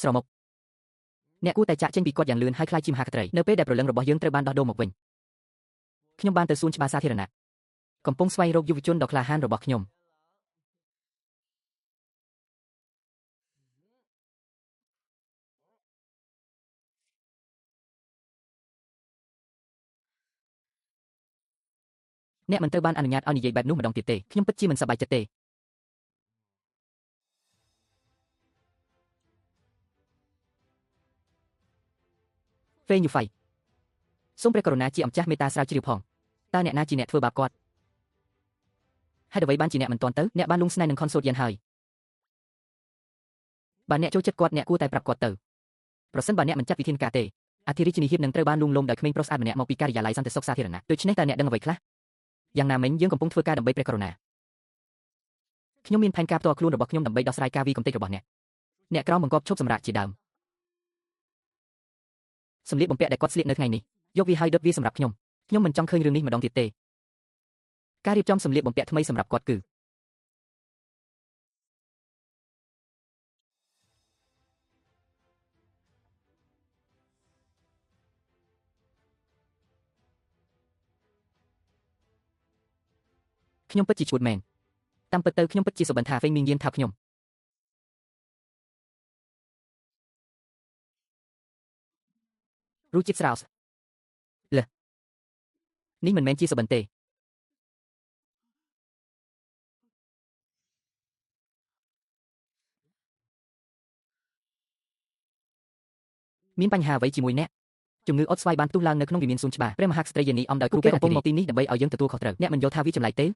ស្រមុកអ្នកគួរតែចាក់ចេញពីគាត់យ៉ាងលឿនហើយខ្លាយជាមហាក្ត្រីនៅពេលដែលព្រលឹងរបស់យើងត្រូវបានដោះដូរមកវិញខ្ញុំបានទៅសួនច្បារសាធារណៈកំពុងស្វែងរកយុវជនដ៏ក្លាហានរបស់ខ្ញុំអ្នកមិនត្រូវបានអនុញ្ញាតឲ្យនិយាយបែបនោះម្ដងទៀតទេខ្ញុំពិតជាមិនសប្បាយចិត្តទេហ្វេញយូហ្វៃសូមព្រះករុណាជាម្ចាស់មេត្តាស្រាវជ្រាវផងតើអ្នកណាជាអ្នកធ្វើបាបគាត់ហេតុអ្វីបានជាអ្នកមិនទាន់ទៅអ្នកបានលង់ស្នេហ៍នឹងខុនសូតយ៉ានហើយបើអ្នកចូលចិត្តគាត់អ្នកគួរតែប្រាប់គាត់ទៅប្រសិនបើអ្នកមិនចាត់វិធានការទេអធិរាជនីហ៊ាននឹងត្រូវបានលួងលោមដោយក្មេងប្រុសស្អាតម្នាក់មកពីការិយាល័យសន្តិសុខសាធារណៈដូច្នេះតើអ្នកដឹងអ្វីខ្លះយ៉ាងណាមិញយើងកំពុងធ្វើការដើម្បីព្រះករុណាខ្ញុំមានផែនការផ្ទាល់ខ្លួនរបស់ខ្ញុំដើម្បីដោះស្រាយការវាយកំទេចរបស់អ្នកក្រោមបង្គាប់ឈប់សម្រាកជាដើមសម្លៀកបំពាក់ដែលគាត់ស្លៀកនៅថ្ងៃនេះយកវាហើយដុតវាសម្រាប់ខ្ញុំមិនចង់ឃើញរឿងនេះម្ដងទៀតទេការរៀបចំសម្លៀកបំពាក់ថ្មីសម្រាប់គាត់គឺខ្ញុំពិតជាឈួតមែនតាមពិតទៅខ្ញុំពិតជាសុបិនថាហ្វេងមានយានថាខ្ញុំរសជាតិស្រាលលើនេះមិនមែនជាសុបិនទេមានបញ្ហាអ្វីជាមួយអ្នកជំងឺអុតស្វាយបានផ្ទុះឡើងនៅក្នុងវិមានសួនច្បារព្រះមហាក្សត្រីយានីអំដោយគ្រូពេទ្យកំពុងមកទីនេះដើម្បីឲ្យយើងទទួលខុសត្រូវអ្នកមិនយល់ថាវាចម្លែកទេ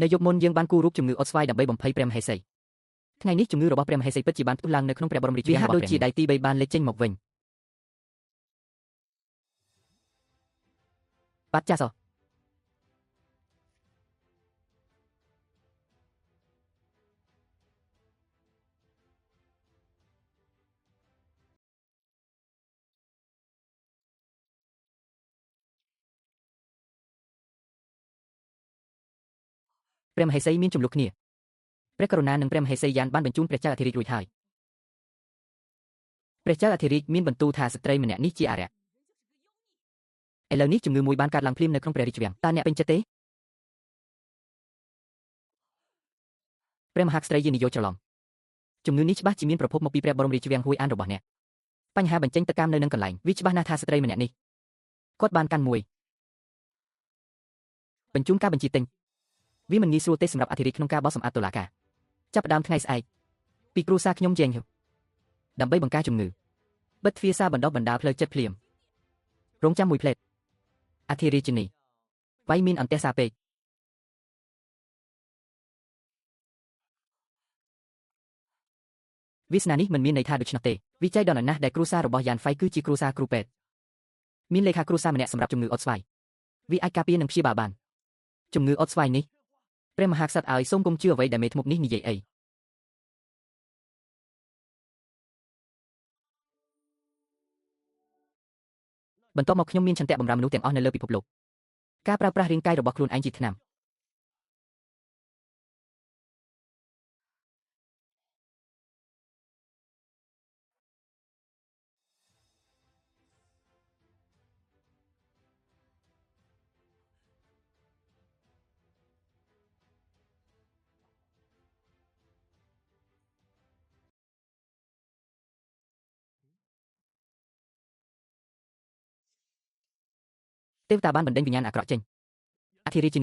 នៅយប់មុនយើងបានគូររូបជំងឺអុតស្វាយដើម្បីបំភ័យព្រះមហេសីថ្ងៃនេះជំងឺរបស់ព្រះមហេសីពិតជាបានផ្ទុះឡើងនៅក្នុងព្រះបរមរាជវាំងរបស់ព្រះដូចជាដៃទី3បានលេចចេញមកវិញបាត់ចាសព្រះមហេសីមានចំនួនគ្នាព្រះករុណានិងព្រះមហេសីយ៉ានបានបញ្ជូនព្រះចៅអធិរាជរួចហើយព្រះចៅអធិរាជមានបន្ទូលថាស្ត្រីម្នាក់នេះជាអារក្សឥឡូវនេះជំងឺមួយបានកើតឡើងភ្លាមនៅក្នុងព្រះរាជវាំងតើអ្នកពេញចិត្តទេព្រះមហាក្សត្រីយានីយកច្រឡំជំងឺនេះច្បាស់ជាមានប្រភពមកពីព្រះបរមរាជវាំងហួយអានរបស់អ្នកបញ្ហាបញ្ចេញទឹកកាមនៅនឹងកន្លែងវាច្បាស់ណាស់ថាស្ត្រីម្នាក់នេះគាត់បានកាន់មួយបញ្ជូនការបញ្ជាទិញវាមិនងាយស្រួលទេសម្រាប់អធិរាជក្នុងការបោះសម្អាតតុលាការចាប់ផ្ដើមថ្ងៃស្អែកពីគ្រួសារខ្ញុំចេញដើម្បីបង្ការជំងឺបិទទ្វារសារបណ្ដោះបណ្ដាលផ្លូវចិត្តភ្លាមរងចាំមួយផ្លេតអធិរាជនីវាយមានអន្ទះសារពេកវាសនានេះមិនមានន័យថាដូច្នោះទេវិច័យដល់ណាស់ដែលគ្រួសាររបស់យ៉ានហ្វៃគឺជាគ្រួសារគ្រូពេទ្យមានលេខាគ្រួសារម្នាក់សម្រាប់ជំងឺអុតស្វាយវាអាចការពារនិងព្យាបាលបានជំងឺអុតស្វាយនេះព្រះមហាក្សត្រឲ្យសូមកុំជឿអ្វីដែលមេធ្មប់នេះនិយាយអីបន្ទាប់មកខ្ញុំមានឆន្ទៈបម្រើមនុស្សទាំងអស់នៅលើពិភពលោកការប្រើប្រាស់រាងកាយរបស់ខ្លួនឯងជាថ្នាំទេវតាបានបណ្ដេញវិញ្ញាណអាក្រក់ចេញអធិរាជនី